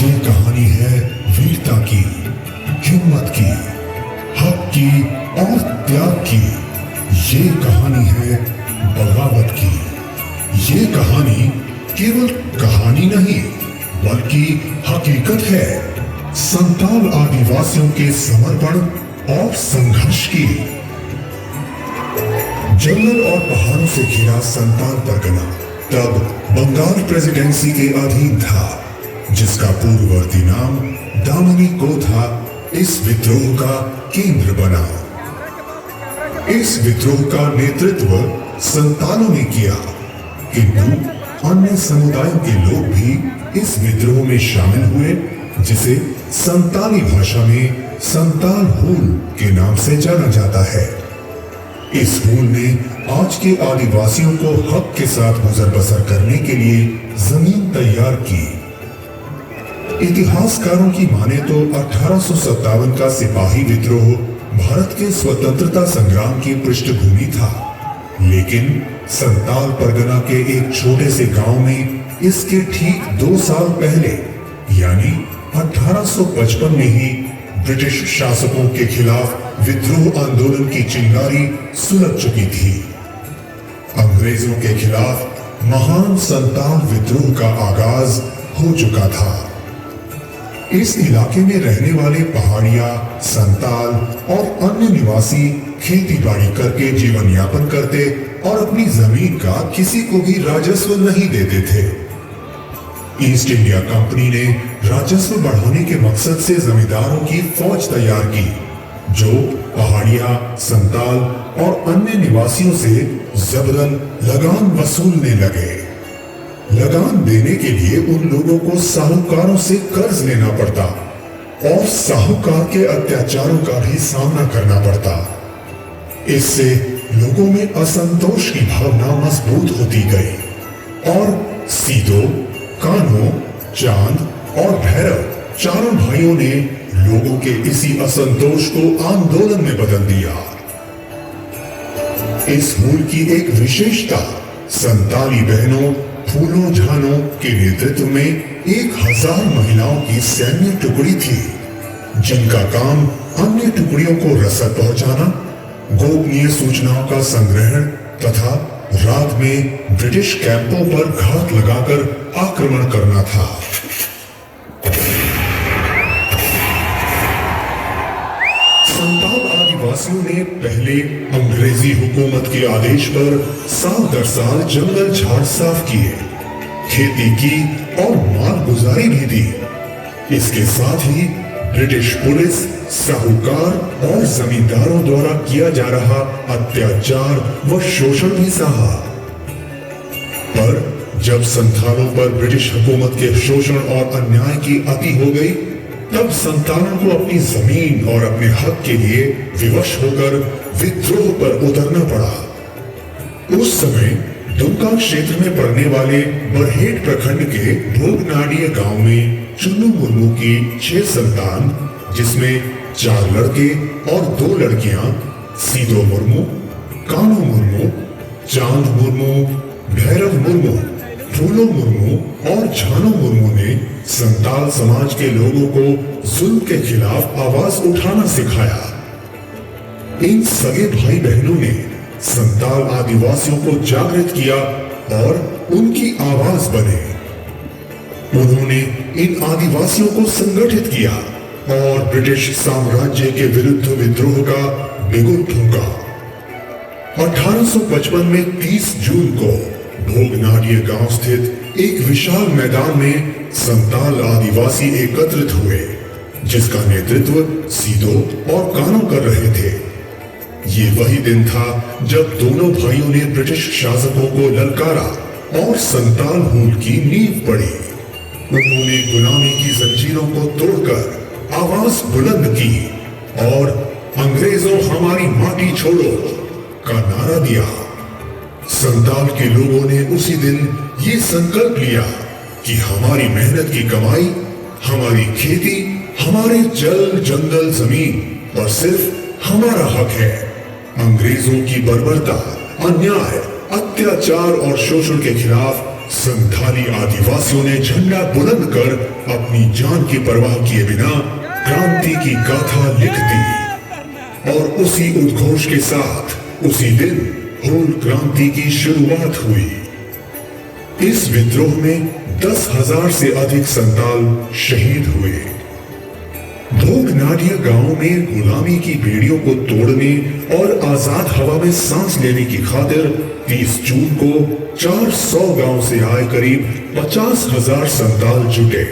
ये कहानी है वीरता की, हिम्मत की, हक की और त्याग की। ये कहानी है बगावत की। ये कहानी केवल कहानी नहीं बल्कि हकीकत है, संताल आदिवासियों के समर्पण और संघर्ष की। जंगल और पहाड़ों से घिरा संताल परगना तब बंगाल प्रेसिडेंसी के अधीन था, जिसका पूर्ववर्ती नाम दामनी को था। इस विद्रोह का केंद्र बना। इस विद्रोह का नेतृत्व संतालों ने किया, किंतु अन्य समुदायों के लोग भी इस विद्रोह में शामिल हुए, जिसे संताली भाषा में संताल हूल के नाम से जाना जाता है। इस हूल ने आज के आदिवासियों को हक के साथ गुजर बसर करने के लिए जमीन तैयार की। इतिहासकारों की माने तो 1857 का सिपाही विद्रोह भारत के स्वतंत्रता संग्राम की पृष्ठभूमि था, लेकिन संताल परगना के एक छोटे से गांव में इसके ठीक 2 साल पहले यानी 1855 में ही ब्रिटिश शासकों के खिलाफ विद्रोह आंदोलन की चिंगारी सुलग चुकी थी। अंग्रेजों के खिलाफ महान संताल विद्रोह का आगाज हो चुका था। इस इलाके में रहने वाले पहाड़िया, संताल और अन्य निवासी खेती बाड़ी करके जीवन यापन करते और अपनी जमीन का किसी को भी राजस्व नहीं देते थे। ईस्ट इंडिया कंपनी ने राजस्व बढ़ाने के मकसद से जमींदारों की फौज तैयार की, जो पहाड़िया, संताल और अन्य निवासियों से जबरन लगान वसूलने लगे। लगान देने के लिए उन लोगों को साहूकारों से कर्ज लेना पड़ता और साहूकार के अत्याचारों का भी सामना करना पड़ता। इससे लोगों में असंतोष की भावना मजबूत होती गई और सीधो, कान्हो, चांद और भैरव चारों भाइयों ने लोगों के इसी असंतोष को आंदोलन में बदल दिया। इस हूल की एक विशेषता संताली बहनों फूलों झानों के नेतृत्व में 1000 महिलाओं की सैन्य टुकड़ी थी, जिनका काम अन्य टुकड़ियों को रसद पहुंचाना, गोपनीय सूचनाओं का संग्रहण तथा रात में ब्रिटिश कैंपों पर घात लगाकर आक्रमण करना था। संताल आदिवासियों ने पहले अंग्रेजी हुकूमत के आदेश पर साल दर साल जंगल झाड़ साफ किए, खेती की और माल गुजारी भी दी। इसके साथ ही ब्रिटिश पुलिस, साहूकार और जमींदारों द्वारा किया जा रहा अत्याचार व शोषण भी सहा। पर जब संथालों पर ब्रिटिश हुकूमत के शोषण और अन्याय की अति हो गई, तब संतालों को अपनी जमीन और अपने हक के लिए विवश होकर विद्रोह पर उतरना पड़ा। उस समय दुमका क्षेत्र में पड़ने वाले बरहेट प्रखंड के भोगनाडीय गांव में चुन्नू मुर्मू की 6 संतान, जिसमें 4 लड़के और 2 लड़कियां, सीधो मुर्मू, कान्हो मुर्मू, चांद मुर्मू, भैरव मुर्मू, फूलो मुर्मू और झानो मुर्मू ने संताल समाज के लोगों को जुल्म के खिलाफ आवाज उठाना सिखाया। इन सगे भाई बहनों ने संताल आदिवासियों को जागृत किया और उनकी आवाज बने। उन्होंने इन आदिवासियों को संगठित किया और ब्रिटिश साम्राज्य के विरुद्ध विद्रोह का बिगुल फूंका। 1855 में 30 जून को भोगनाडीय गांव स्थित एक विशाल मैदान में संताल आदिवासी एकत्रित हुए, जिसका नेतृत्व सीधो और कान्हो कर रहे थे। ये वही दिन था जब दोनों भाइयों ने ब्रिटिश शासकों को ललकारा और संताल हूल की नींव पड़ी। उन्होंने गुलामी की जंजीरों को तोड़कर आवाज बुलंद की और अंग्रेजों हमारी माटी छोड़ो का नारा दिया। संताल के लोगों ने उसी दिन ये संकल्प लिया कि हमारी मेहनत की कमाई, हमारी खेती, हमारे जल जंगल जमीन पर सिर्फ हमारा हक है। अंग्रेजों की बर्बरता, अन्याय अत्याचार और शोषण के खिलाफ संथाली आदिवासियों ने झंडा बुलंद कर अपनी जान की परवाह किए बिना क्रांति की गाथा लिख दी और उसी उद्घोष के साथ उसी दिन हूल क्रांति की शुरुआत हुई। इस विद्रोह में 10,000 से अधिक संताल शहीद हुए। भोगनाडिया गांव में गुलामी की बेड़ियों को तोड़ने और आजाद हवा में सांस लेने की खातिर 30 जून को 400 गांव से आए करीब 50,000 संताल जुटे।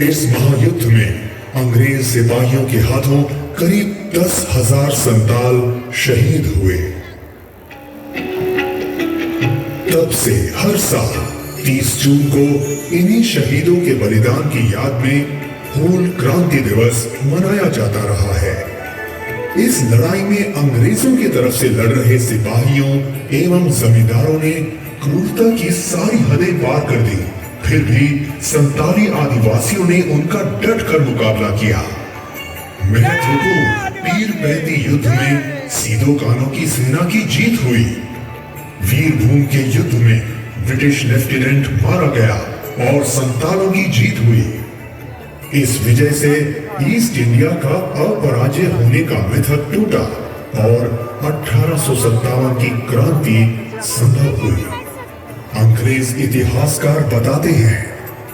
इस महायुद्ध में अंग्रेज सिपाहियों के हाथों करीब 10,000 संताल शहीद हुए। तब से हर साल 30 जून को इन्हीं शहीदों के बलिदान की याद में हूल क्रांति दिवस मनाया जाता रहा है। इस लड़ाई में अंग्रेजों की तरफ से लड़ रहे सिपाहियों एवं जमींदारों ने क्रूरता की सारी हदें पार कर दी, फिर भी संताली आदिवासियों ने उनका डट कर मुकाबला किया। महत्वपूर्ण पीरपैंती युद्ध में सीधो कानों की सेना की जीत हुई। वीरभूम के युद्ध में ब्रिटिश लेफ्टिनेंट मारा गया और संतालों की जीत हुई। इस विजय से ईस्ट इंडिया का अपराजय होने का मिथक टूटा और 1857 की क्रांति संभव हुई। अंग्रेज इतिहासकार बताते हैं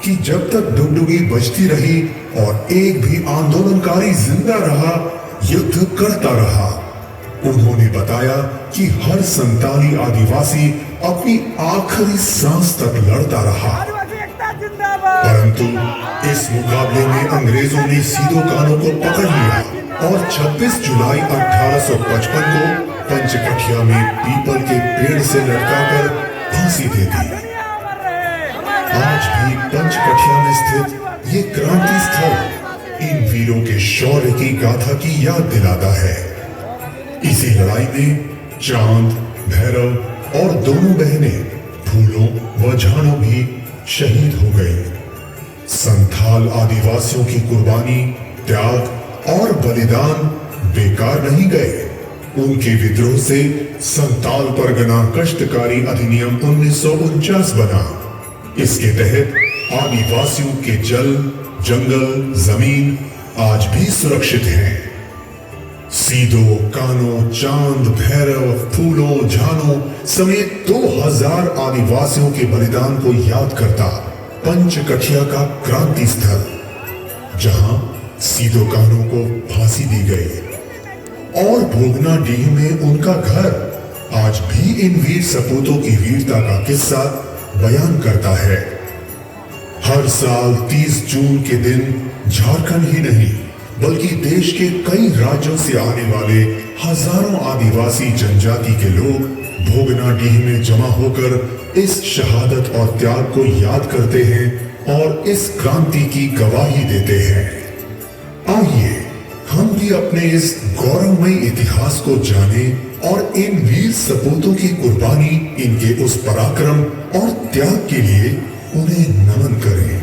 कि जब तक डुगडुगी बजती रही और एक भी आंदोलनकारी जिंदा रहा, युद्ध करता रहा। उन्होंने बताया कि हर संताली आदिवासी अपनी आखिरी सांस तक लड़ता रहा, परंतु इस मुकाबले में अंग्रेजों ने सीधो कानों को पकड़ लिया और 26 जुलाई 1855 को पंचकठिया में पीपल के पेड़ से लटकाकर फांसी दे दी। आज भी पंचकठिया में स्थित ये क्रांति स्थल इन वीरों के शौर्य की गाथा की याद दिलाता है। इसी लड़ाई में चांद, भैरव और दोनों बहनें फूलों व झानों भी शहीद हो गई। संथाल आदिवासियों की कुर्बानी, त्याग और बलिदान बेकार नहीं गए। उनके विद्रोह से संताल परगना कष्टकारी अधिनियम 1949 बना। इसके तहत आदिवासियों के जल, जंगल, जमीन आज भी सुरक्षित हैं। सीधो कानों, चांद, भैरव, फूलों, झानों समेत 2000 आदिवासियों के बलिदान को याद करता पंचकठिया का क्रांति स्थल, जहां सीधो कानों को फांसी दी गई और भोगनाडीह में उनका घर आज भी इन वीर सपूतों की वीरता का किस्सा बयान करता है। हर साल 30 जून के दिन झारखंड ही नहीं बल्कि देश के कई राज्यों से आने वाले हजारों आदिवासी जनजाति के लोग भोगनाडीह में जमा होकर इस शहादत और त्याग को याद करते हैं और इस क्रांति की गवाही देते हैं। आइए हम भी अपने इस गौरवमयी इतिहास को जानें और इन वीर सपूतों की कुर्बानी, इनके उस पराक्रम और त्याग के लिए उन्हें नमन करें।